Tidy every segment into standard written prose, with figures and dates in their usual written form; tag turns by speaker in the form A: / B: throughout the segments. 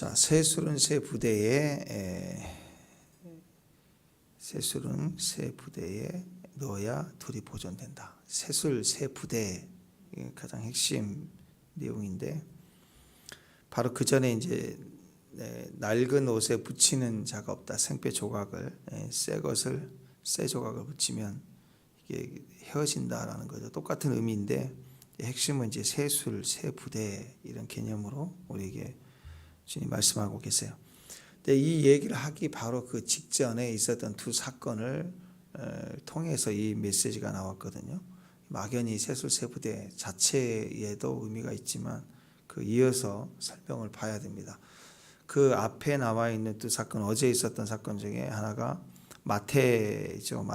A: 자, 새술은 새 부대에 넣어야 둘이 보존된다. 새술 새 부대 가장 핵심 내용인데, 바로 그 전에 이제 낡은 옷에 붙이는 자가 없다. 생뼈 조각을 새 조각을 붙이면 이게 헤어진다라는 거죠. 똑같은 의미인데 핵심은 이제 새술 새 부대 이런 개념으로 우리에게 주님 말씀하고 계세요. 근데 이 얘기를 하기 바로 그 직전에 있었던 두 사건을 통해서 이 메시지가 나왔거든요. 막연히 새술 새 부대 자체에도 의미가 있지만 그 이어서 설명을 봐야 됩니다. 그 앞에 나와 있는 두 사건, 어제 있었던 사건 중에 하나가 마태죠.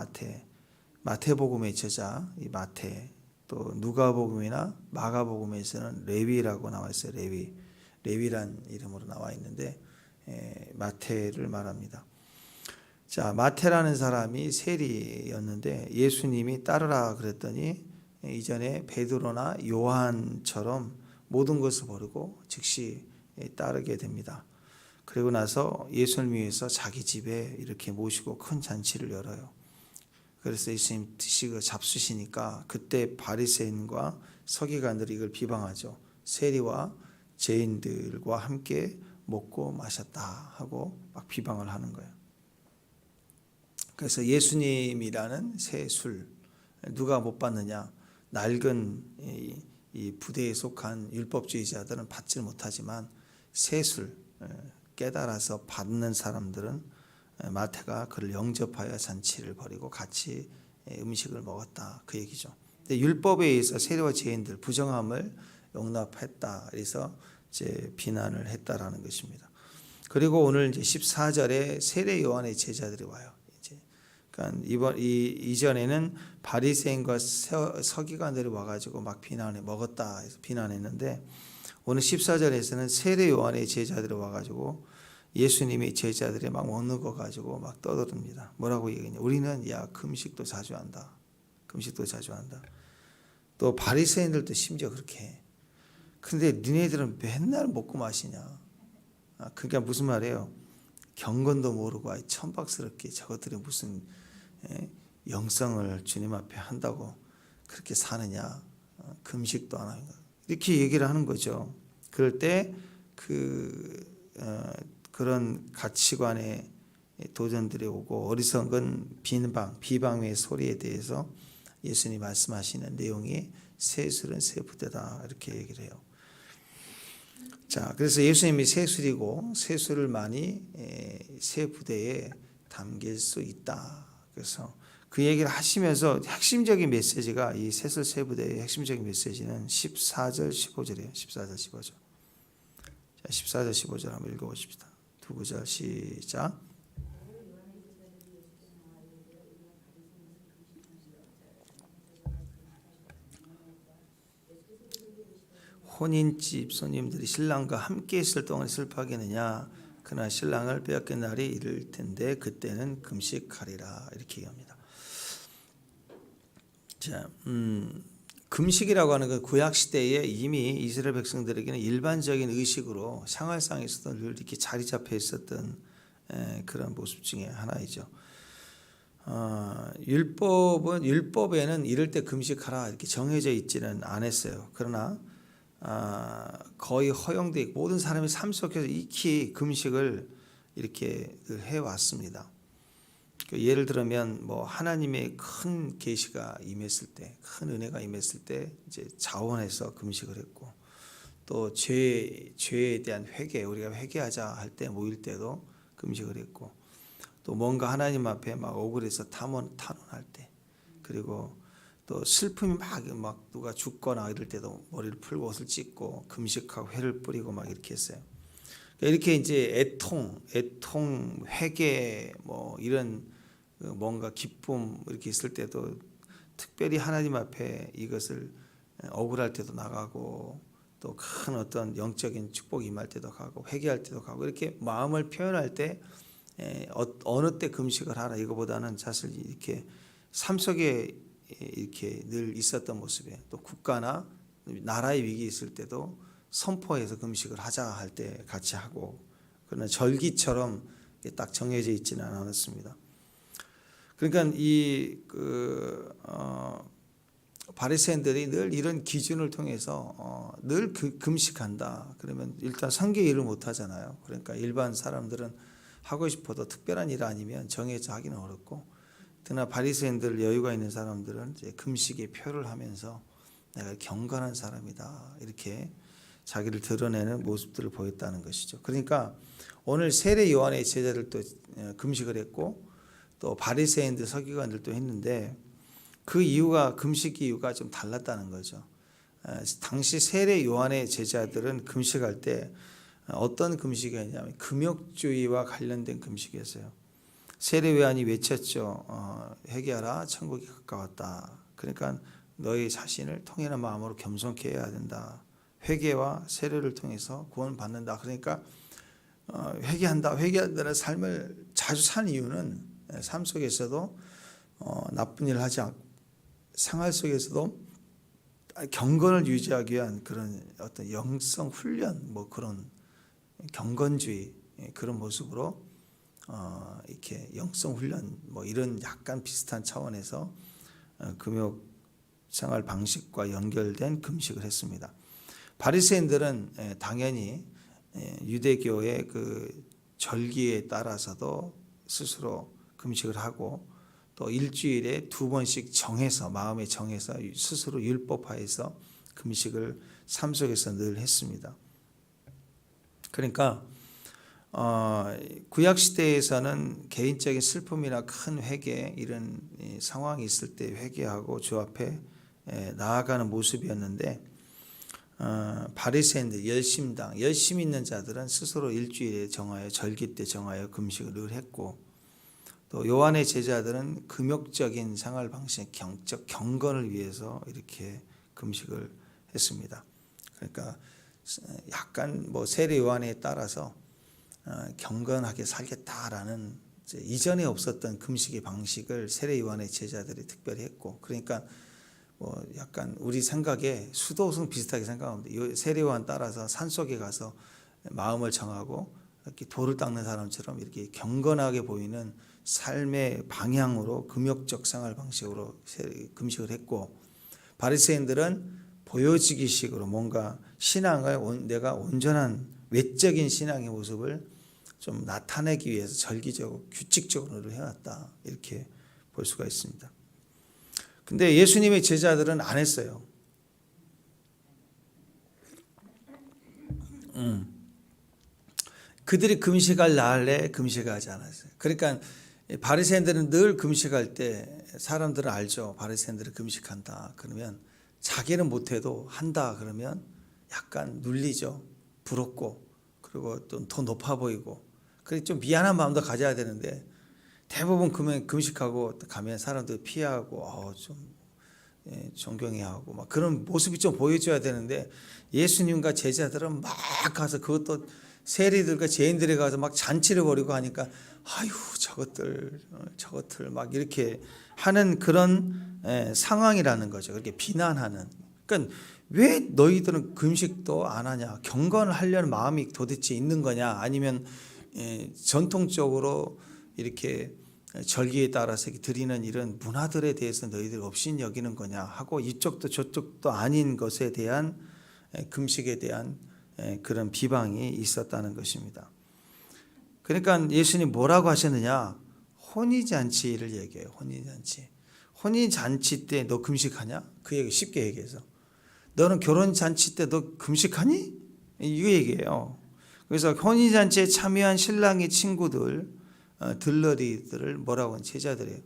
A: 마태복음의 저자 이 마태, 또 누가복음이나 마가복음에서는 레위라고 나와 있어요. 레위란 이름으로 나와 있는데 마태를 말합니다. 자, 마태라는 사람이 세리였는데 예수님이 따르라 그랬더니 이전에 베드로나 요한처럼 모든 것을 버리고 즉시 따르게 됩니다. 그리고 나서 예수를 위해서 자기 집에 이렇게 모시고 큰 잔치를 열어요. 그래서 예수님 드시고 잡수시니까 그때 바리새인과 서기관들이 이걸 비방하죠. 세리와 죄인들과 함께 먹고 마셨다 하고 막 비방을 하는 거예요. 그래서 예수님이라는 새 술 누가 못 받느냐? 낡은 이 부대에 속한 율법주의자들은 받지 못하지만 새 술 깨달아서 받는 사람들은 마태가 그를 영접하여 잔치를 벌이고 같이 음식을 먹었다 그 얘기죠. 근데 율법에 의해서 세리와 죄인들 부정함을 용납했다. 그래서 이제 비난을 했다라는 것입니다. 그리고 오늘 이제 14절에 세례 요한의 제자들이 와요. 그러니까 이전에는 바리새인과 서기관들이 와가지고 막 먹었다 해서 비난했는데 오늘 14절에서는 세례 요한의 제자들이 와가지고 예수님의 제자들이 막 먹는 거 가지고 막 떠들습니다. 뭐라고 얘기했냐? 우리는 금식도 자주 한다. 또 바리새인들도 심지어 그렇게 해. 근데 니네들은 맨날 먹고 마시냐? 그게 무슨 말이에요? 경건도 모르고 천박스럽게 저것들이 무슨 영성을 주님 앞에 한다고 그렇게 사느냐? 금식도 안 하는 거. 이렇게 얘기를 하는 거죠. 그럴 때 그런 가치관의 도전들이 오고 어리석은 비방의 소리에 대해서 예수님이 말씀하시는 내용이 새술은 새 부대다 이렇게 얘기를 해요. 자, 그래서 예수님이 새술이고 새술을 많이 새 부대에 담길 수 있다. 그래서 그 얘기를 하시면서 핵심적인 메시지가 이 새술 새 부대의 핵심적인 메시지는 14절 15절이에요. 14절 15절. 자, 14절 15절 한번 읽어보십시다. 두 구절 시작. 혼인집 손님들이 신랑과 함께 있을 동안 슬퍼하겠느냐? 그러나 신랑을 빼앗긴 날이 이를 텐데 그때는 금식하리라 이렇게 얘기합니다. 자, 금식이라고 하는 건 구약 시대에 이미 이스라엘 백성들에게는 일반적인 의식으로 생활상에서도 늘 이렇게 자리 잡혀 있었던 그런 모습 중에 하나이죠. 율법에는 이럴 때 금식하라 이렇게 정해져 있지는 않았어요. 그러나 거의 허용되어 있고 모든 사람의 삶 속에서 익히 금식을 이렇게 해왔습니다. 예를 들면 뭐 하나님의 큰 계시가 임했을 때, 큰 은혜가 임했을 때 이제 자원해서 금식을 했고, 또 죄에 대한 회개, 우리가 회개하자 할 때 모일 때도 금식을 했고, 또 뭔가 하나님 앞에 막 억울해서 탄원할 때, 그리고 또 슬픔이 막 누가 죽거나 이럴 때도 머리를 풀고 옷을 찢고 금식하고 회를 뿌리고 막 이렇게 했어요. 이렇게 이제 애통, 회개 뭐 이런 뭔가 기쁨 이렇게 있을 때도 특별히 하나님 앞에 이것을 억울할 때도 나가고 또 큰 어떤 영적인 축복이 임할 때도 가고 회개할 때도 가고 이렇게 마음을 표현할 때 어느 때 금식을 하라 이거보다는 사실 이렇게 삶 속에 이렇게 늘 있었던 모습에 또 국가나 나라의 위기 있을 때도 선포해서 금식을 하자 할 때 같이 하고 그러나 절기처럼 딱 정해져 있지는 않았습니다. 그러니까 바리새인들이 늘 이런 기준을 통해서 늘 금식한다. 그러면 일단 성경 일을 못 하잖아요. 그러니까 일반 사람들은 하고 싶어도 특별한 일 아니면 정해져 하기는 어렵고, 그러나 바리새인들 여유가 있는 사람들은 이제 금식의 표를 하면서 내가 경건한 사람이다 이렇게 자기를 드러내는 모습들을 보였다는 것이죠. 그러니까 오늘 세례 요한의 제자들도 금식을 했고 또 바리새인들 서기관들도 했는데 그 이유가 금식 이유가 좀 달랐다는 거죠. 당시 세례 요한의 제자들은 금식할 때 어떤 금식이었냐면 금욕주의와 관련된 금식이었어요. 세례 요한이 외쳤죠. 회개하라 천국이 가까웠다. 그러니까 너희 자신을 통일한 마음으로 겸손케 해야 된다. 회개와 세례를 통해서 구원받는다. 그러니까 회개한다는 삶을 자주 산 이유는 삶 속에서도 나쁜 일을 하지 않고 생활 속에서도 경건을 유지하기 위한 그런 어떤 영성 훈련, 뭐 그런 경건주의 그런 모습으로 이렇게 영성 훈련 뭐 이런 약간 비슷한 차원에서 금욕 생활 방식과 연결된 금식을 했습니다. 바리새인들은 당연히 유대교의 그 절기에 따라서도 스스로 금식을 하고 또 일주일에 2번씩 정해서 마음에 정해서 스스로 율법화해서 금식을 삶 속에서 늘 했습니다. 그러니까 구약 시대에서는 개인적인 슬픔이나 큰 회개 이런 상황이 있을 때 회개하고 주 앞에 나아가는 모습이었는데 바리새인들 열심 있는 자들은 스스로 일주일에 정하여 절기 때 정하여 금식을 늘 했고 또 요한의 제자들은 금욕적인 생활 방식, 경적 경건을 위해서 이렇게 금식을 했습니다. 그러니까 약간 뭐 세례 요한에 따라서 경건하게 살겠다라는 이전에 없었던 금식의 방식을 세례 요한의 제자들이 특별히 했고, 그러니까 뭐 약간 우리 생각에 수도승 비슷하게 생각합니다. 세례 요한 따라서 산속에 가서 마음을 정하고 이렇게 돌을 닦는 사람처럼 이렇게 경건하게 보이는 삶의 방향으로 금욕적 생활 방식으로 금식을 했고, 바리새인들은 보여지기식으로 뭔가 신앙을 내가 온전한 외적인 신앙의 모습을 좀 나타내기 위해서 절기적으로 규칙적으로 해왔다 이렇게 볼 수가 있습니다. 근데 예수님의 제자들은 안 했어요. 그들이 금식할 날에 금식하지 않았어요. 그러니까 바리새인들은 늘 금식할 때 사람들은 알죠. 바리새인들은 금식한다. 그러면 자기는 못해도 한다. 그러면 약간 눌리죠. 부럽고 그리고 또 더 높아 보이고 그래 좀 미안한 마음도 가져야 되는데 대부분 금식하고 가면 사람들 피하고 좀 존경해야 하고 막 그런 모습이 좀 보여줘야 되는데 예수님과 제자들은 막 가서 그것도 세리들과 죄인들이 가서 막 잔치를 벌이고 하니까 아유 저것들 막 이렇게 하는 그런 상황이라는 거죠. 그렇게 비난하는. 그러니까 왜 너희들은 금식도 안 하냐? 경건을 하려는 마음이 도대체 있는 거냐? 아니면 전통적으로 이렇게 절기에 따라서 드리는 이런 문화들에 대해서 너희들 없인 여기는 거냐 하고 이쪽도 저쪽도 아닌 것에 대한 금식에 대한 그런 비방이 있었다는 것입니다. 그러니까 예수님 뭐라고 하셨느냐? 혼인잔치를 얘기해요. 혼인잔치. 혼인잔치 때 너 금식하냐? 그 얘기 쉽게 얘기해서. 너는 결혼잔치 때 너 금식하니? 이거 얘기해요. 그래서 혼인잔치에 참여한 신랑의 친구들, 들러리들을 뭐라고 하는 제자들이에요.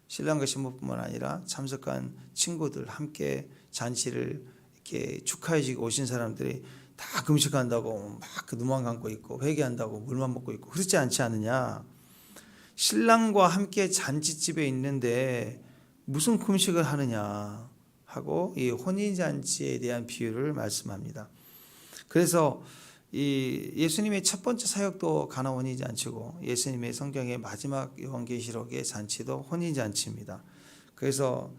A: 신랑과 신부뿐만 아니라 참석한 친구들 함께 잔치를 이렇게 축하해 주고 오신 사람들이 다 금식한다고 막 그 눈만 감고 있고 회개한다고 물만 먹고 있고 그렇지 않지 않느냐. 신랑과 함께 잔치집에 있는데 무슨 금식을 하느냐 하고 이 혼인잔치에 대한 비유를 말씀합니다. 그래서 이 예수님의 첫 번째 사역도 가나 혼인잔치고 예수님의 성경의 마지막 요한계시록의 잔치도 혼인잔치입니다. 그래서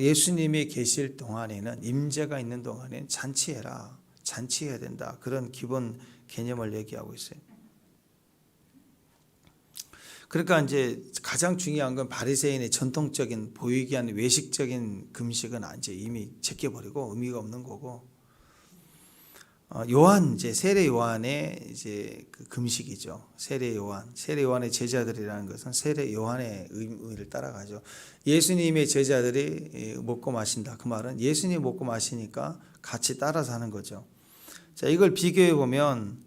A: 예수님이 계실 동안에는 임재가 있는 동안에는 잔치해라. 잔치해야 된다. 그런 기본 개념을 얘기하고 있어요. 그러니까 이제 가장 중요한 건 바리새인의 전통적인 보이기 하는 외식적인 금식은 이제 이미 제껴버리고 의미가 없는 거고, 요한 이제 세례 요한의 이제 그 금식이죠. 세례 요한의 제자들이라는 것은 세례 요한의 의미를 따라가죠. 예수님의 제자들이 먹고 마신다. 그 말은 예수님이 먹고 마시니까 같이 따라서 하는 거죠. 자, 이걸 비교해 보면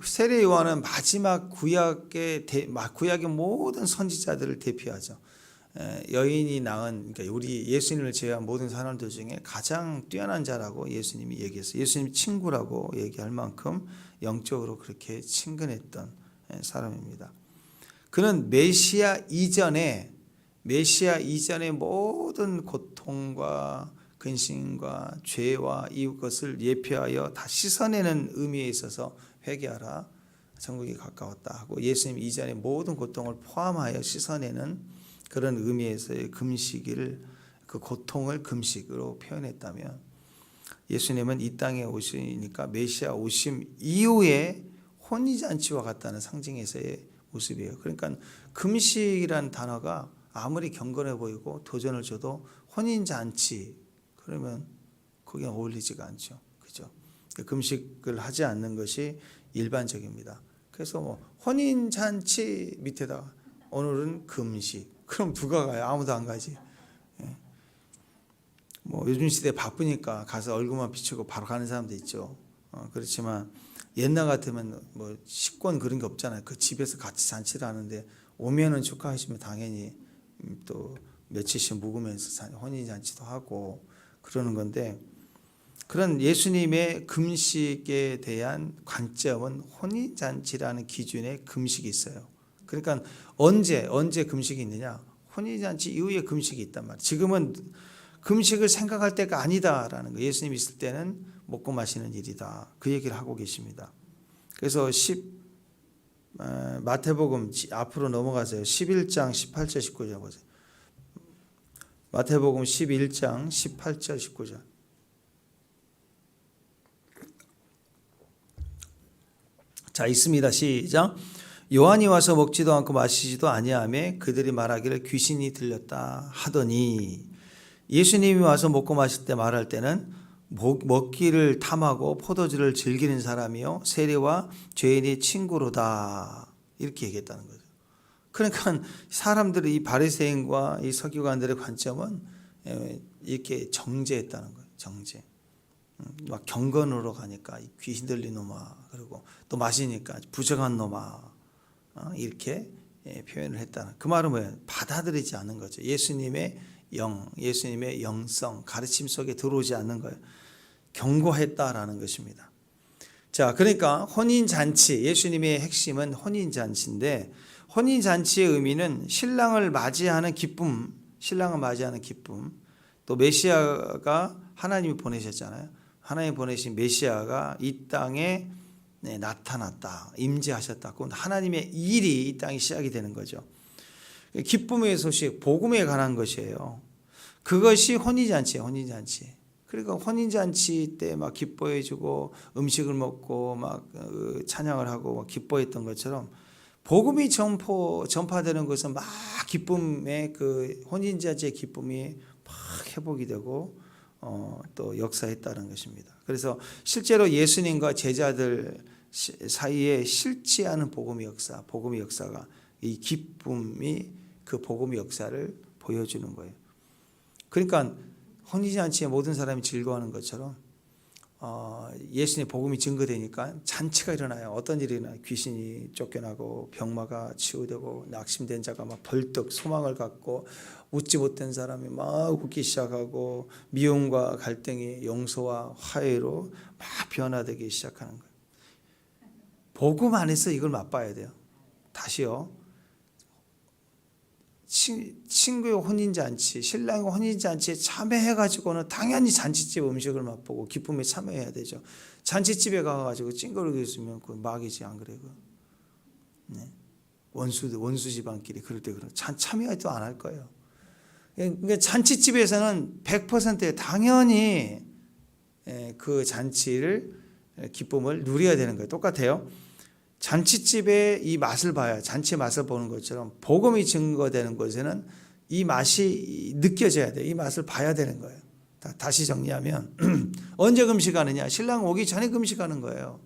A: 세례 요한은 마지막 구약의 모든 선지자들을 대표하죠. 여인이 낳은, 그러니까 우리 예수님을 제외한 모든 사람들 중에 가장 뛰어난 자라고 예수님이 얘기했어요. 예수님 친구라고 얘기할 만큼 영적으로 그렇게 친근했던 사람입니다. 그는 메시아 이전에 모든 고통과 근심과 죄와 이웃 것을 예표하여 다 씻어내는 의미에 있어서 회개하라, 천국이 가까웠다 하고, 예수님 이전의 모든 고통을 포함하여 씻어내는 그런 의미에서의 금식을, 그 고통을 금식으로 표현했다면, 예수님은 이 땅에 오시니까 메시아 오심 이후에 혼인잔치와 같다는 상징에서의 모습이에요. 그러니까 금식이라는 단어가 아무리 경건해 보이고 도전을 줘도 혼인잔치 그러면 그게 어울리지가 않죠. 그죠? 금식을 하지 않는 것이 일반적입니다. 그래서 뭐 혼인잔치 밑에다가 오늘은 금식, 그럼 누가 가요? 아무도 안 가지. 뭐 요즘 시대 바쁘니까 가서 얼굴만 비추고 바로 가는 사람도 있죠. 그렇지만 옛날 같으면 뭐 식권 그런 게 없잖아요. 그 집에서 같이 잔치를 하는데 오면은 축하하시면 당연히 또 며칠씩 묵으면서 혼인 잔치도 하고 그러는 건데, 그런 예수님의 금식에 대한 관점은 혼인 잔치라는 기준의 금식이 있어요. 그러니까 언제 금식이 있느냐? 혼인잔치 이후에 금식이 있단 말이에요. 지금은 금식을 생각할 때가 아니다라는 거예요. 예수님이 있을 때는 먹고 마시는 일이다. 그 얘기를 하고 계십니다. 그래서 마태복음 앞으로 넘어가세요. 11장 18절 19절 보세요. 마태복음 11장 18절 19절. 자, 있습니다. 시작. 요한이 와서 먹지도 않고 마시지도 아니하며 그들이 말하기를 귀신이 들렸다 하더니, 예수님이 와서 먹고 마실 때 말할 때는 먹기를 탐하고 포도주를 즐기는 사람이요 세리와 죄인의 친구로다, 이렇게 얘기했다는 거죠. 그러니까 사람들이 이 바리새인과 이 서기관들의 관점은 이렇게 정죄했다는 거예요. 정죄. 막 경건으로 가니까 귀신 들린 놈아, 그리고 또 마시니까 부정한 놈아, 이렇게 표현을 했다는, 그 말은 뭐예요? 받아들이지 않는 거죠. 예수님의 영성, 가르침 속에 들어오지 않는 거예요. 경고했다라는 것입니다. 자, 그러니까 혼인잔치, 예수님의 핵심은 혼인잔치인데, 혼인잔치의 의미는 신랑을 맞이하는 기쁨, 또 메시아가 하나님이 보내셨잖아요. 하나님이 보내신 메시아가 이 땅에 나타났다, 임재하셨다. 그건 하나님의 일이 이 땅에 시작이 되는 거죠. 기쁨의 소식, 복음에 관한 것이에요. 그것이 혼인잔치예요. 혼인잔치. 그러니까 혼인잔치 때 막 기뻐해주고 음식을 먹고 막 찬양을 하고 막 기뻐했던 것처럼, 복음이 전파되는 것은 막 기쁨의, 그 혼인잔치의 기쁨이 막 회복이 되고 또 역사했다는 것입니다. 그래서 실제로 예수님과 제자들 사이에 실제하는 복음의 역사가, 이 기쁨이 그 복음의 역사를 보여주는 거예요. 그러니까 혼인잔치에 모든 사람이 즐거워하는 것처럼 예수님의 복음이 증거되니까 잔치가 일어나요. 어떤 일이 일어나요? 귀신이 쫓겨나고 병마가 치유되고 낙심된 자가 막 벌떡 소망을 갖고, 웃지 못한 사람이 막 웃기 시작하고, 미움과 갈등이 용서와 화해로 막 변화되기 시작하는 거예요. 복음 안에서 이걸 맛봐야 돼요. 다시요. 친구의 혼인잔치, 신랑의 혼인잔치에 참여해가지고는 당연히 잔치집 음식을 맛보고 기쁨에 참여해야 되죠. 잔치집에 가가지고 찡그리고 있으면 그 막이지, 안 그래요? 네. 원수 집안끼리 그럴 때 참여도 안 할 거예요. 그러니까 잔치집에서는 100% 당연히 그 잔치를, 기쁨을 누려야 되는 거예요. 똑같아요. 잔치집의 이 맛을 봐야, 잔치의 맛을 보는 것처럼 복음이 증거되는 곳에는 이 맛이 느껴져야 돼. 이 맛을 봐야 되는 거예요. 다시 정리하면 언제 금식하느냐? 신랑 오기 전에 금식하는 거예요.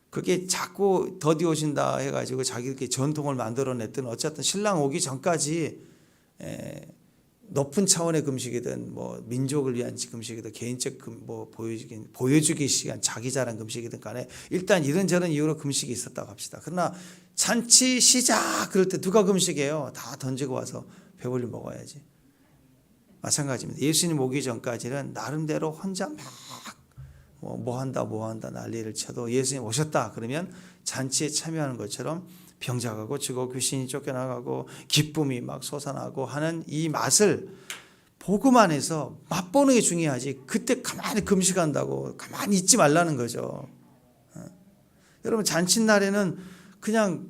A: 그게 자꾸 더디 오신다 해가지고 자기들끼리 전통을 만들어냈든 어쨌든 신랑 오기 전까지 높은 차원의 금식이든 뭐 민족을 위한 금식이든 개인적 뭐 보여주기 시간 자기 자랑 금식이든 간에 일단 이런저런 이유로 금식이 있었다고 합시다. 그러나 잔치 시작 그럴 때 누가 금식해요? 다 던지고 와서 배불리 먹어야지. 마찬가지입니다. 예수님 오기 전까지는 나름대로 혼자 막 뭐 한다 난리를 쳐도 예수님 오셨다 그러면 잔치에 참여하는 것처럼 병자가 고치고 귀신이 쫓겨나가고 기쁨이 막 솟아나고 하는 이 맛을 복음 안에서 맛보는 게 중요하지. 그때 가만히 금식한다고 가만히 있지 말라는 거죠. 여러분 잔칫날에는 그냥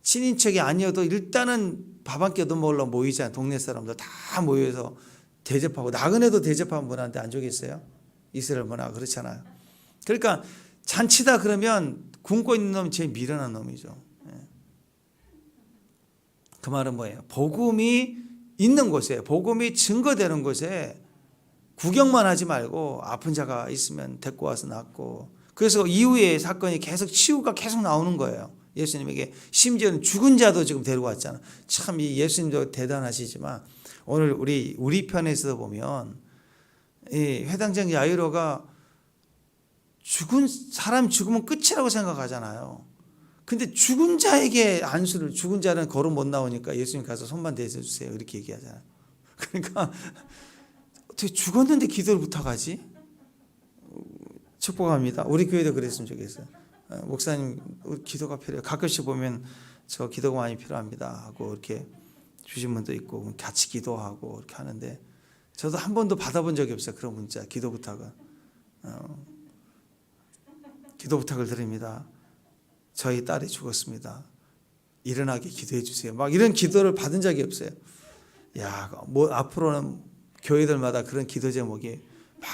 A: 친인척이 아니어도 일단은 밥 한 끼도 먹으러 모이잖아요. 동네 사람들 다 모여서 대접하고 나그네도 대접하는 문화인데 안 좋겠어요? 이스라엘 문화 그렇잖아요. 그러니까 잔치다 그러면 굶고 있는 놈이 제일 미련한 놈이죠. 그 말은 뭐예요? 복음이 있는 곳에, 복음이 증거되는 곳에 구경만 하지 말고 아픈 자가 있으면 데리고 와서 낫고, 그래서 이후에 사건이 계속 치유가 계속 나오는 거예요. 예수님에게 심지어는 죽은 자도 지금 데려왔잖아. 참 이 예수님도 대단하시지만 오늘 우리 편에서 보면 이 회당장 야이로가 사람 죽으면 끝이라고 생각하잖아요. 근데 죽은 자에게 안수를, 죽은 자는 걸어 못 나오니까 예수님 가서 손만 대주세요 이렇게 얘기하잖아요. 그러니까 어떻게 죽었는데 기도를 부탁하지? 축복합니다. 우리 교회도 그랬으면 좋겠어요. 목사님 기도가 필요해요. 가끔씩 보면 저 기도가 많이 필요합니다 하고 이렇게 주신 분도 있고 같이 기도하고 이렇게 하는데 저도 한 번도 받아본 적이 없어요. 그런 문자 기도 부탁을. 기도 부탁을 드립니다. 저희 딸이 죽었습니다. 일어나게 기도해 주세요. 막 이런 기도를 받은 적이 없어요. 야, 뭐 앞으로는 교회들마다 그런 기도 제목이 막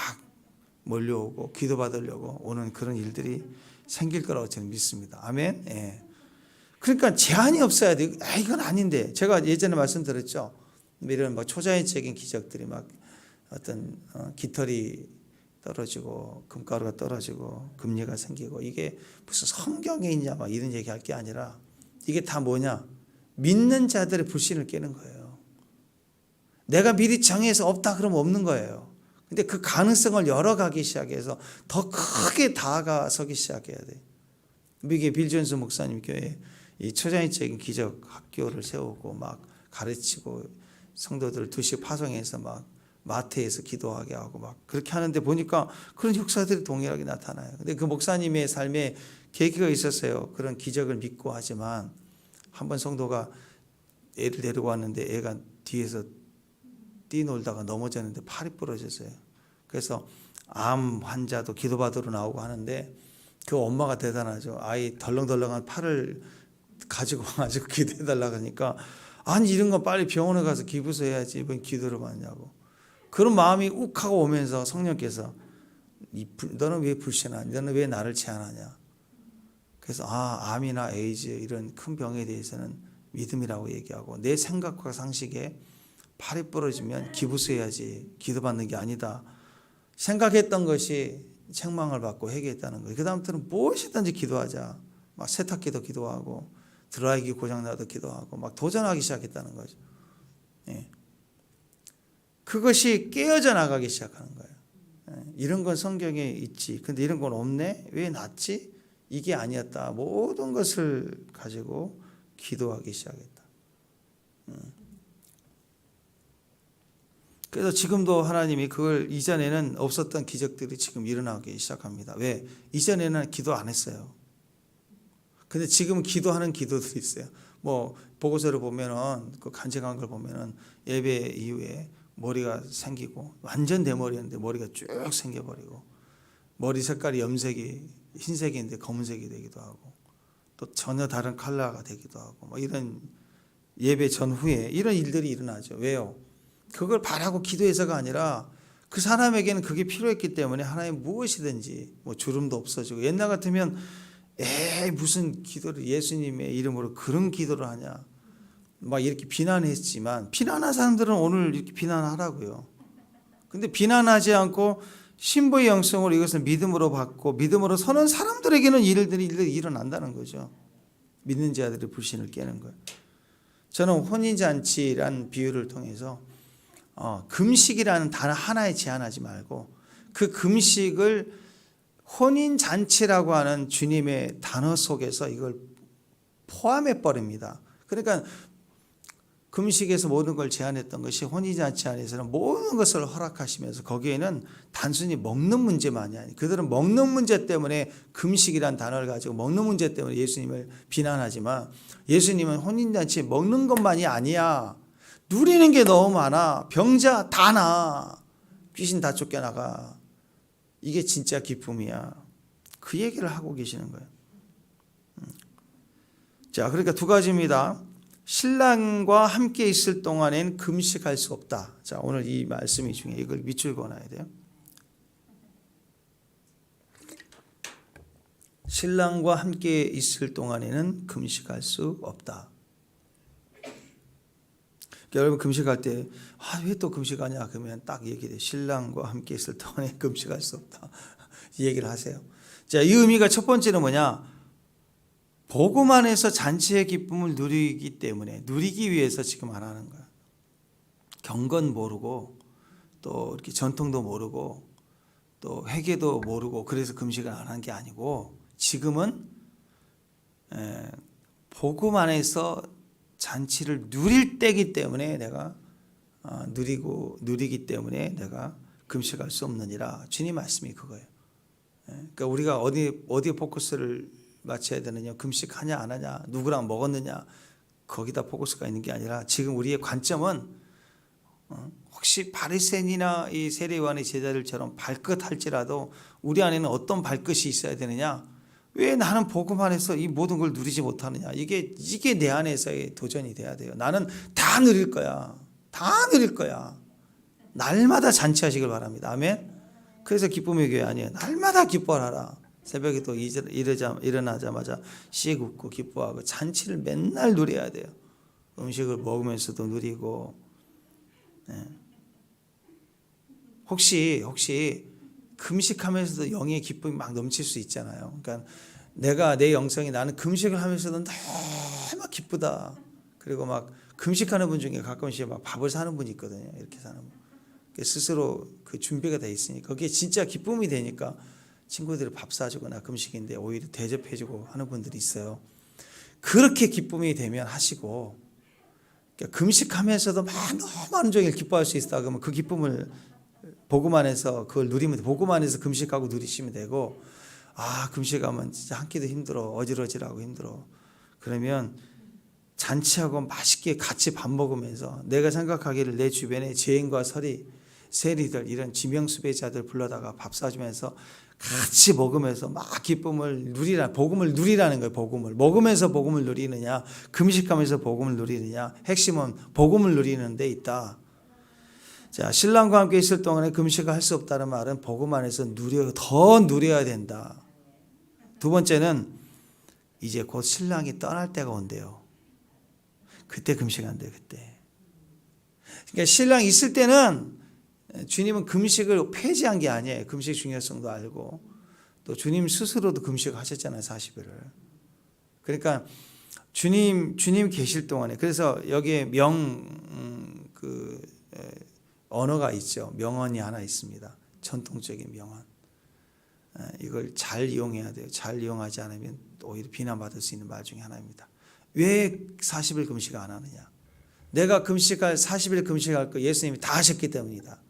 A: 몰려오고 기도 받으려고 오는 그런 일들이 생길 거라고 저는 믿습니다. 아멘. 예. 그러니까 제한이 없어야 돼. 이건 아닌데 제가 예전에 말씀드렸죠. 이런 뭐 초자연적인 기적들이 막 어떤 깃털이 떨어지고 금가루가 떨어지고 금리가 생기고 이게 무슨 성경에 있냐 막 이런 얘기할 게 아니라 이게 다 뭐냐? 믿는 자들의 불신을 깨는 거예요. 내가 미리 정해서 없다 그러면 없는 거예요. 근데 그 가능성을 열어가기 시작해서 더 크게 다가서기 시작해야 돼. 미국의 빌 존스 목사님 교회 이 초자연적인 기적 학교를 세우고 막 가르치고 성도들 2씩 파송해서 막 마태에서 기도하게 하고 막 그렇게 하는데 보니까 그런 역사들이 동일하게 나타나요. 근데 그 목사님의 삶에 계기가 있었어요. 그런 기적을 믿고 하지만 한번 성도가 애를 데리고 왔는데 애가 뒤에서 뛰놀다가 넘어졌는데 팔이 부러졌어요. 그래서 암 환자도 기도받으러 나오고 하는데 그 엄마가 대단하죠. 아이 덜렁덜렁한 팔을 가지고 와가지고 기도해달라고 하니까 아니 이런 거 빨리 병원에 가서 기부서 해야지 이번 기도를 받냐고. 그런 마음이 욱하고 오면서 성령께서 너는 왜 불신하냐? 너는 왜 나를 제한하냐? 그래서 암이나 에이즈 이런 큰 병에 대해서는 믿음이라고 얘기하고 내 생각과 상식에 팔이 부러지면 기부서 해야지 기도받는 게 아니다. 생각했던 것이 책망을 받고 회개했다는 거예요. 그 다음부터는 무엇이든지 기도하자. 막 세탁기도 기도하고 드라이기 고장나도 기도하고 막 도전하기 시작했다는 거죠. 예. 그것이 깨어져 나가기 시작하는 거예요. 예. 이런 건 성경에 있지. 근데 이런 건 없네? 왜 났지? 이게 아니었다. 모든 것을 가지고 기도하기 시작했다. 그래서 지금도 하나님이 그걸 이전에는 없었던 기적들이 지금 일어나기 시작합니다. 왜? 이전에는 기도 안 했어요. 근데 지금은 기도하는 기도들이 있어요. 뭐 보고서를 보면은 그 간증한 걸 보면은 예배 이후에 머리가 생기고 완전 대머리였는데 머리가 쭉 생겨버리고 머리 색깔이 염색이 흰색인데 검은색이 되기도 하고 또 전혀 다른 컬러가 되기도 하고 뭐 이런 예배 전후에 이런 일들이 일어나죠. 왜요? 그걸 바라고 기도해서가 아니라 그 사람에게는 그게 필요했기 때문에 하나님 무엇이든지 뭐 주름도 없어지고 옛날 같으면 에이 무슨 기도를 예수님의 이름으로 그런 기도를 하냐 막 이렇게 비난했지만 비난한 사람들은 오늘 이렇게 비난하라고요. 근데 비난하지 않고 신부의 영성으로 이것을 믿음으로 받고 믿음으로 서는 사람들에게는 일들이 일어난다는 거죠. 믿는 자들의 불신을 깨는 거예요. 저는 혼인잔치란 비유를 통해서 금식이라는 단어 하나에 제한하지 말고 그 금식을 혼인잔치라고 하는 주님의 단어 속에서 이걸 포함해 버립니다. 그러니까 금식에서 모든 걸 제한했던 것이 혼인잔치 안에서는 모든 것을 허락하시면서 거기에는 단순히 먹는 문제만이 아니에요. 그들은 먹는 문제 때문에 금식이란 단어를 가지고 먹는 문제 때문에 예수님을 비난하지만 예수님은 혼인잔치에 먹는 것만이 아니야. 누리는 게 너무 많아. 병자 다 나. 귀신 다 쫓겨나가. 이게 진짜 기쁨이야. 그 얘기를 하고 계시는 거예요. 자, 그러니까 두 가지입니다. 신랑과 함께 있을 동안엔 금식할 수 없다. 자, 오늘 이 말씀이 중요해. 이걸 밑줄 그어놔야 돼요. 신랑과 함께 있을 동안에는 금식할 수 없다. 여러분 금식할 때 왜 또 금식하냐 그러면 딱 얘기돼요. 신랑과 함께 있을 동안에 금식할 수 없다. 이 얘기를 하세요. 자, 이 의미가 첫 번째는 뭐냐? 복음 안에서 잔치의 기쁨을 누리기 위해서 지금 안 하는 거야. 경건 모르고 또 이렇게 전통도 모르고 또 회개도 모르고 그래서 금식을 안 한 게 아니고 지금은 복음 안에서 잔치를 누릴 때이기 때문에 내가 누리기 때문에 내가 금식할 수 없느니라. 주님 말씀이 그거예요. 그러니까 우리가 어디에 포커스를 맞춰야 되느냐, 금식하냐 안 하냐, 누구랑 먹었느냐 거기다 포커스가 있는 게 아니라 지금 우리의 관점은 혹시 바리새인이나 이 세례요한의 제자들처럼 발끝할지라도 우리 안에는 어떤 발끝이 있어야 되느냐? 왜 나는 복음 안에서 이 모든 걸 누리지 못하느냐? 이게 내 안에서의 도전이 돼야 돼요. 나는 다 누릴 거야. 다 누릴 거야. 날마다 잔치하시길 바랍니다. 아멘. 그래서 기쁨의 교회 아니에요. 날마다 기뻐하라. 새벽에 또 일어나자마자 씩 웃고 기뻐하고 잔치를 맨날 누려야 돼요. 음식을 먹으면서도 누리고. 네. 혹시 금식하면서도 영의 기쁨이 막 넘칠 수 있잖아요. 그러니까 내 영성이 나는 금식을 하면서도 너무 기쁘다. 그리고 막 금식하는 분 중에 가끔씩 막 밥을 사는 분이 있거든요. 이렇게 사는 분. 스스로 그 준비가 돼 있으니까 그게 진짜 기쁨이 되니까 친구들이 밥 사주거나 금식인데 오히려 대접해주고 하는 분들이 있어요. 그렇게 기쁨이 되면 하시고 그러니까 금식하면서도 너무 많은 종일 기뻐할 수 있다 그러면 그 기쁨을 복음 안에서 그걸 누리면 돼. 복음 안에서 금식하고 누리시면 되고 금식하면 진짜 한 끼도 힘들어. 어지러지라고 힘들어. 그러면 잔치하고 맛있게 같이 밥 먹으면서 내가 생각하기를 내 주변에 죄인과 세리들 이런 지명수배자들 불러다가 밥 사주면서 같이 먹으면서 막 기쁨을 복음을 누리라는 거예요. 복음을 먹으면서 복음을 누리느냐 금식하면서 복음을 누리느냐 핵심은 복음을 누리는 데 있다. 자, 신랑과 함께 있을 동안에 금식을 할 수 없다는 말은 복음 안에서 더 누려야 된다. 두 번째는 이제 곧 신랑이 떠날 때가 온대요. 그때 금식한대요. 그때. 그러니까 신랑이 있을 때는 주님은 금식을 폐지한 게 아니에요. 금식 중요성도 알고 또 주님 스스로도 금식하셨잖아요. 40일을. 그러니까 주님 계실 동안에 그래서 여기에 언어가 있죠. 명언이 하나 있습니다. 전통적인 명언. 이걸 잘 이용해야 돼요. 잘 이용하지 않으면 오히려 비난받을 수 있는 말 중에 하나입니다. 왜 40일 금식 안 하느냐? 내가 40일 금식할 거 예수님이 다 하셨기 때문이다.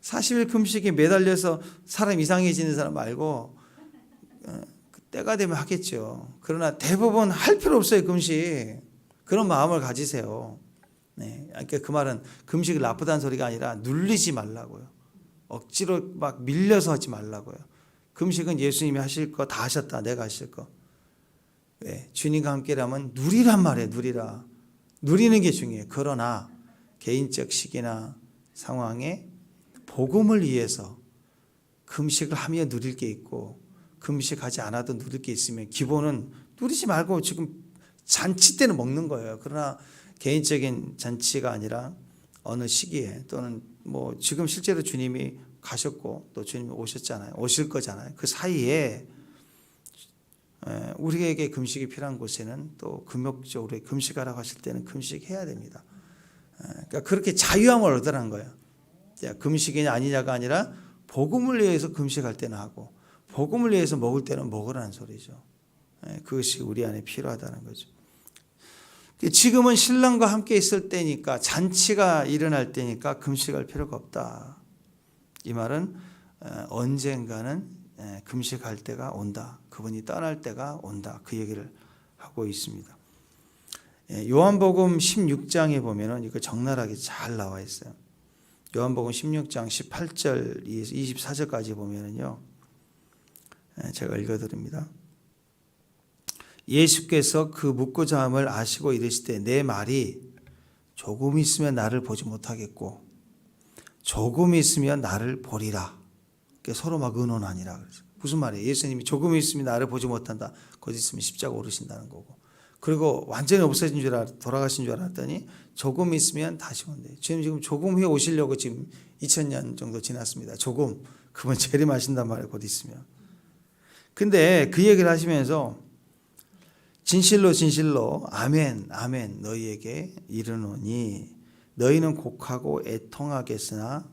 A: 40일 금식에 매달려서 사람 이상해지는 사람 말고 때가 되면 하겠죠. 그러나 대부분 할 필요 없어요. 금식. 그런 마음을 가지세요. 네, 그러니까 그 말은 금식이 나쁘다는 소리가 아니라 눌리지 말라고요. 억지로 막 밀려서 하지 말라고요. 금식은 예수님이 하실 거 다 하셨다. 내가 하실 거. 왜? 주님과 함께라면 누리란 말이에요. 누리라. 누리는 게 중요해요. 그러나 개인적 시기나 상황에 복음을 위해서 금식을 하며 누릴 게 있고 금식하지 않아도 누릴 게 있으면 기본은 누리지 말고 지금 잔치 때는 먹는 거예요. 그러나 개인적인 잔치가 아니라 어느 시기에 또는 뭐 지금 실제로 주님이 가셨고 또 주님이 오셨잖아요. 오실 거잖아요. 그 사이에 우리에게 금식이 필요한 곳에는 또 금욕적으로 금식하라고 하실 때는 금식해야 됩니다. 그러니까 그렇게 자유함을 얻으라는 거예요. 금식이냐 아니냐가 아니라 복음을 위해서 금식할 때는 하고 복음을 위해서 먹을 때는 먹으라는 소리죠. 그것이 우리 안에 필요하다는 거죠. 지금은 신랑과 함께 있을 때니까 잔치가 일어날 때니까 금식할 필요가 없다. 이 말은 언젠가는 금식할 때가 온다. 그분이 떠날 때가 온다. 그 얘기를 하고 있습니다. 요한복음 16장에 보면은 이거 적나라하게 잘 나와 있어요. 요한복음 16장 18절 24절까지 보면은요. 제가 읽어드립니다. 예수께서 그 묻고자 함을 아시고 이르시되 내 말이 조금 있으면 나를 보지 못하겠고 조금 있으면 나를 보리라. 서로 막 의논하니라. 무슨 말이에요? 예수님이 조금 있으면 나를 보지 못한다. 곧 있으면 십자가 오르신다는 거고. 그리고 완전히 없어진 줄 돌아가신 줄 알았더니 조금 있으면 다시 온대. 주님 지금 조금 후에 오시려고 지금 2000년 정도 지났습니다. 조금. 그분 재림하신단 말이에요. 곧 있으면. 근데 그 얘기를 하시면서 진실로 진실로 아멘 아멘 너희에게 이르노니 너희는 곡하고 애통하겠으나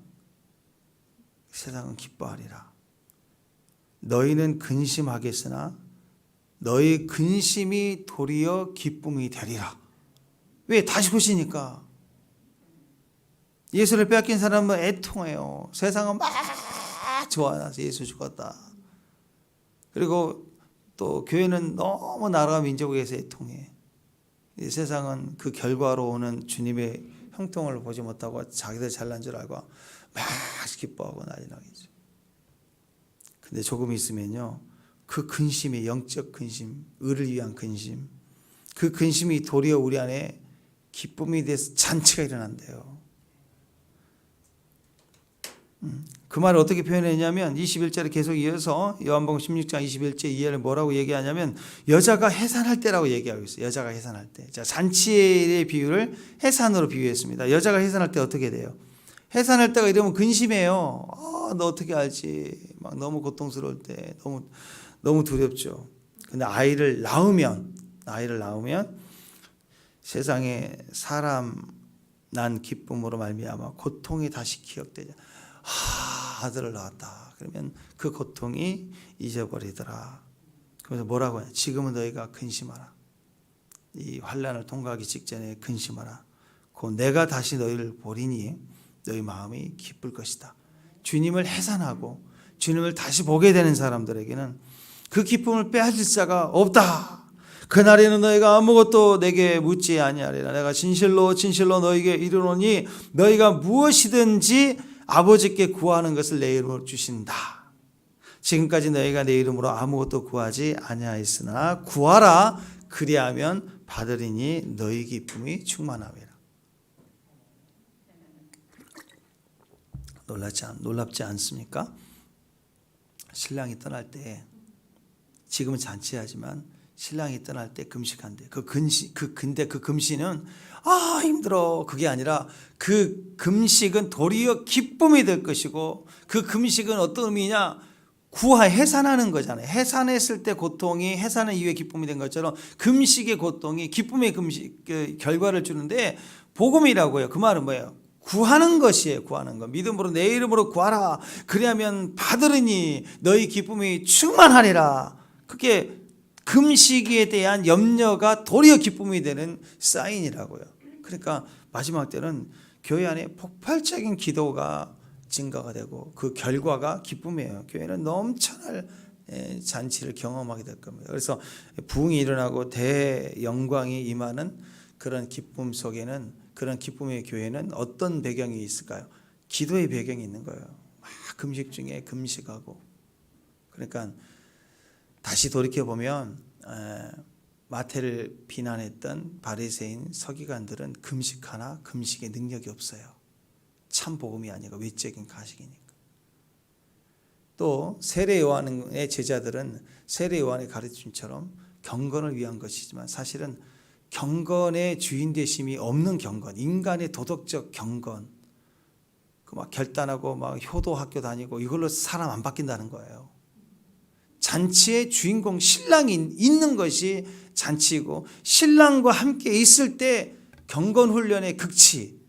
A: 세상은 기뻐하리라. 너희는 근심하겠으나 너희 근심이 도리어 기쁨이 되리라. 왜? 다시 오시니까. 예수를 빼앗긴 사람은 애통해요. 세상은 막 좋아서 예수 죽었다. 그리고 또 교회는 너무 나라와 민족에 의해서 애통해. 이 세상은 그 결과로 오는 주님의 형통을 보지 못하고 자기들 잘난 줄 알고 막 기뻐하고 난리 나겠죠. 근데 조금 있으면요. 그 근심이 영적 근심, 의를 위한 근심, 그 근심이 도리어 우리 안에 기쁨이 돼서 잔치가 일어난대요. 그 말을 어떻게 표현했냐면 21절에 계속 이어서 요한복음 16장 21절 이하를 뭐라고 얘기하냐면 여자가 해산할 때라고 얘기하고 있어요. 여자가 해산할 때. 자, 잔치의 비유를 해산으로 비유했습니다. 여자가 해산할 때 어떻게 돼요? 해산할 때가 이러면 근심해요. 너 어떻게 알지? 막 너무 고통스러울 때 너무 두렵죠. 근데 아이를 낳으면 세상에 사람 난 기쁨으로 말미암아 고통이 다시 기억되죠. 아들을 낳았다. 그러면 그 고통이 잊어버리더라. 그래서 뭐라고 해요? 지금은 너희가 근심하라. 이 환난을 통과하기 직전에 근심하라. 곧 내가 다시 너희를 보리니 너희 마음이 기쁠 것이다. 주님을 해산하고 주님을 다시 보게 되는 사람들에게는 그 기쁨을 빼앗을 자가 없다. 그날에는 너희가 아무것도 내게 묻지 아니하리라. 내가 진실로 진실로 너희에게 이르노니 너희가 무엇이든지 아버지께 구하는 것을 내 이름으로 주신다. 지금까지 너희가 내 이름으로 아무것도 구하지 아니하였으나 구하라. 그리하면 받으리니 너희 기쁨이 충만하리라. 놀랍지 않습니까? 신랑이 떠날 때 지금은 잔치하지만 신랑이 떠날 때 금식한대. 근데 그 금식은 힘들어. 그게 아니라 그 금식은 도리어 기쁨이 될 것이고 그 금식은 어떤 의미냐? 해산하는 거잖아요. 해산했을 때 고통이 해산한 이후에 기쁨이 된 것처럼 금식의 고통이 기쁨의 금식 결과를 주는데 복음이라고요. 그 말은 뭐예요? 구하는 것이에요. 구하는 것. 믿음으로 내 이름으로 구하라. 그리하면 받으리니 너희 기쁨이 충만하리라. 그게 금식에 대한 염려가 도리어 기쁨이 되는 사인이라고요. 그러니까 마지막 때는 교회 안에 폭발적인 기도가 증가가 되고 그 결과가 기쁨이에요. 교회는 넘쳐날 잔치를 경험하게 될 겁니다. 그래서 부흥이 일어나고 대영광이 임하는 그런 기쁨 속에는 그런 기쁨의 교회는 어떤 배경이 있을까요? 기도의 배경이 있는 거예요. 막 금식 중에 금식하고. 그러니까 다시 돌이켜보면 마태를 비난했던 바리새인 서기관들은 금식하나 금식의 능력이 없어요. 참 복음이 아니고 외적인 가식이니까. 또 세례 요한의 제자들은 세례 요한의 가르침처럼 경건을 위한 것이지만 사실은 경건의 주인 되심이 없는 경건, 인간의 도덕적 경건, 그 막 결단하고 막 효도 학교 다니고 이걸로 사람 안 바뀐다는 거예요. 잔치의 주인공 신랑이 있는 것이 잔치이고 신랑과 함께 있을 때 경건 훈련의 극치,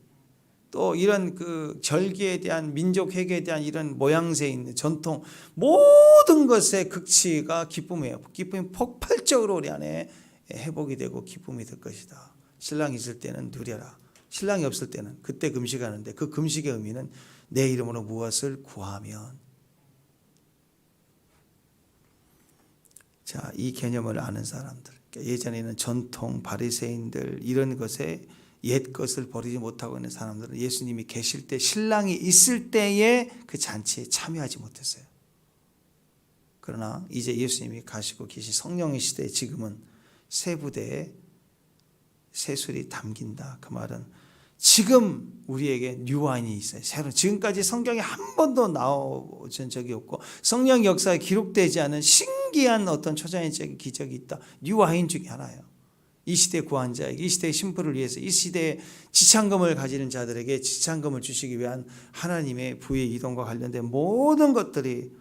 A: 또 이런 그 절기에 대한 민족 회개에 대한 이런 모양새 있는 전통 모든 것의 극치가 기쁨이에요. 기쁨이 폭발적으로 우리 안에 회복이 되고 기쁨이 될 것이다. 신랑이 있을 때는 누려라. 신랑이 없을 때는 그때 금식하는데 그 금식의 의미는 내 이름으로 무엇을 구하면. 자, 이 개념을 아는 사람들, 예전에는 전통 바리새인들 이런 것에 옛 것을 버리지 못하고 있는 사람들은 예수님이 계실 때 신랑이 있을 때에 그 잔치에 참여하지 못했어요. 그러나 이제 예수님이 가시고 계신 성령의 시대에 지금은 새 부대에 새술이 담긴다. 그 말은 지금 우리에게 뉴와인이 있어요. 새로 지금까지 성경에 한 번도 나온 적이 없고 성령 역사에 기록되지 않은 신기한 어떤 초자연적인 기적이 있다. 뉴와인 중에 하나예요. 이 시대 구한자에게, 이 시대의 신부를 위해서, 이 시대에 지창금을 가지는 자들에게 지창금을 주시기 위한 하나님의 부의 이동과 관련된 모든 것들이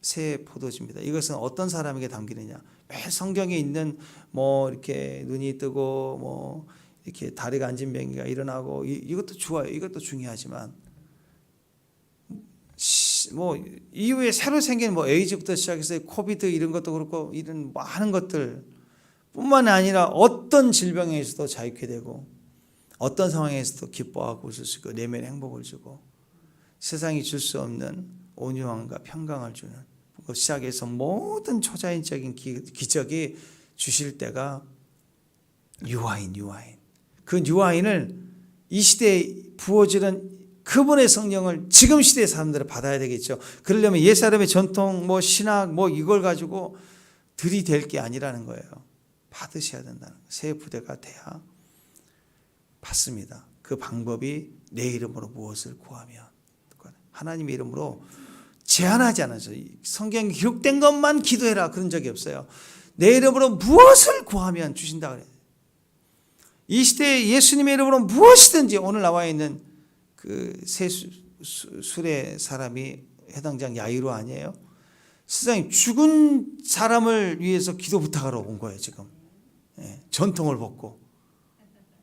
A: 새 포도주입니다. 이것은 어떤 사람에게 담기느냐? 매 성경에 있는 뭐 이렇게 눈이 뜨고 뭐 이렇게 다리가 안 진병이가 일어나고 이것도 좋아요. 이것도 중요하지만 뭐 이후에 새로 생긴 뭐 에이즈부터 시작해서 코비드 이런 것도 그렇고 이런 많은 것들 뿐만 아니라 어떤 질병에서도 자유케 되고 어떤 상황에서도 기뻐하고 웃을 수 있고 내면의 행복을 주고 세상이 줄 수 없는 온유함과 평강을 주는 시작해서 모든 초자연적인 기적이 주실 때가 뉴와인. 그 뉴와인을 이 시대에 부어지는 그분의 성령을 지금 시대의 사람들은 받아야 되겠죠. 그러려면 옛사람의 전통 뭐 신학 뭐 이걸 가지고 들이댈 게 아니라는 거예요. 받으셔야 된다는 거예요. 새 부대가 돼야 받습니다. 그 방법이 내 이름으로 무엇을 구하면, 하나님의 이름으로 제한하지 않아서 성경에 기록된 것만 기도해라 그런 적이 없어요. 내 이름으로 무엇을 구하면 주신다 그래요. 이 시대에 예수님의 이름으로 무엇이든지 오늘 나와 있는 그 세 술의 사람이 해당장 야이로 아니에요? 세상에 죽은 사람을 위해서 기도 부탁하러 온 거예요 지금. 전통을 벗고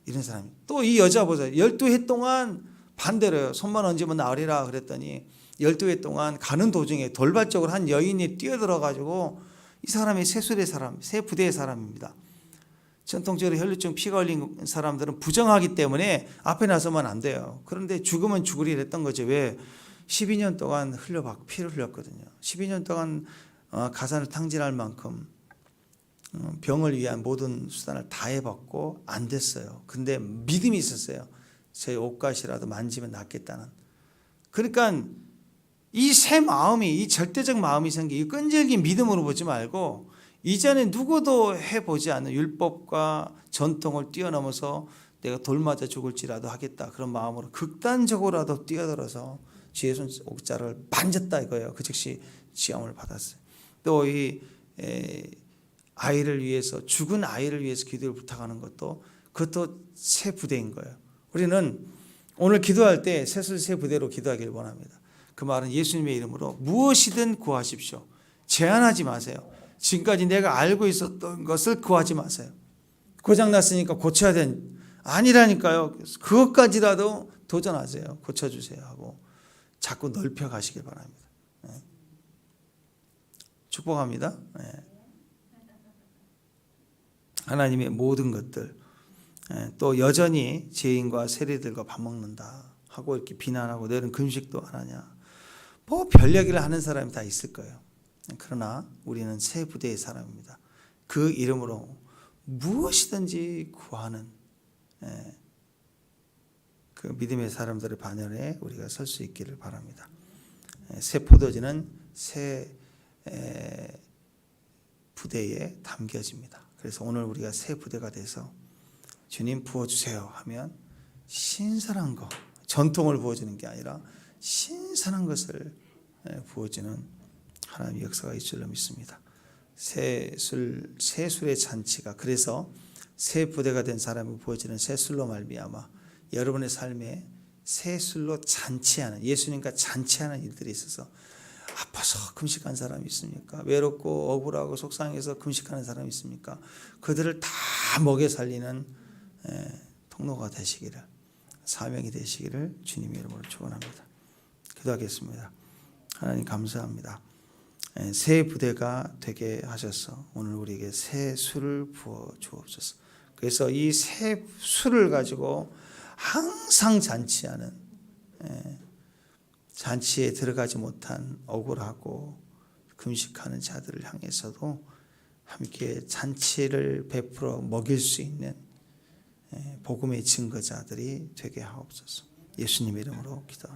A: 이런 사람이. 또 이 여자 보세요. 12해 동안 반대로요. 손만 얹으면 나으리라 그랬더니 12해 동안 가는 도중에 돌발적으로 한 여인이 뛰어들어가지고 이 사람이 세술의 사람, 세 부대의 사람입니다. 전통적으로 혈류증 피가 흘린 사람들은 부정하기 때문에 앞에 나서면 안 돼요. 그런데 죽으면 죽으리 했던 거죠. 왜? 12년 동안 피를 흘렸거든요. 12년 동안 가산을 탕진할 만큼 병을 위한 모든 수단을 다 해봤고 안 됐어요. 근데 믿음이 있었어요. 제 옷가시라도 만지면 낫겠다는. 그러니까 이 새 마음이, 이 절대적 마음이 생기, 이 끈질긴 믿음으로 보지 말고 이전에 누구도 해보지 않은 율법과 전통을 뛰어넘어서 내가 돌 맞아 죽을지라도 하겠다 그런 마음으로 극단적으로라도 뛰어들어서 주의 손 옥자를 만졌다 이거예요. 그 즉시 지함을 받았어요. 또 이 아이를 위해서, 죽은 아이를 위해서 기도를 부탁하는 것도 그것도 새 부대인 거예요. 우리는 오늘 기도할 때 새술 새 부대로 기도하길 원합니다. 그 말은 예수님의 이름으로 무엇이든 구하십시오. 제한하지 마세요. 지금까지 내가 알고 있었던 것을 구하지 마세요. 고장났으니까 고쳐야 된, 아니라니까요. 그것까지라도 도전하세요. 고쳐주세요 하고 자꾸 넓혀 가시길 바랍니다. 축복합니다. 하나님의 모든 것들, 또 여전히 죄인과 세리들과 밥 먹는다 하고 이렇게 비난하고 너는 금식도 안 하냐, 뭐 별 얘기를 하는 사람이 다 있을 거예요. 그러나 우리는 새 부대의 사람입니다. 그 이름으로 무엇이든지 구하는 그 믿음의 사람들의 반열에 우리가 설 수 있기를 바랍니다. 새 포도주는 새 부대에 담겨집니다. 그래서 오늘 우리가 새 부대가 돼서 주님 부어주세요 하면 신선한 거, 전통을 부어주는 게 아니라 신선한 것을 부어주는 하나님의 역사가 있을 줄로 믿습니다. 새술의 잔치가, 그래서 새 부대가 된 사람이 보여지는 새술로 말미암아 여러분의 삶에 새술로 잔치하는, 예수님과 잔치하는 일들이 있어서, 아파서 금식한 사람이 있습니까? 외롭고 억울하고 속상해서 금식하는 사람이 있습니까? 그들을 다 먹여 살리는 통로가 되시기를, 사명이 되시기를 주님의 이름으로 축원합니다. 기도하겠습니다. 하나님 감사합니다. 새 부대가 되게 하셔서 오늘 우리에게 새 술을 부어 주옵소서. 그래서 이 새 술을 가지고 항상 잔치하는, 잔치에 들어가지 못한 억울하고 금식하는 자들을 향해서도 함께 잔치를 베풀어 먹일 수 있는 복음의 증거자들이 되게 하옵소서. 예수님 이름으로 기도합니다.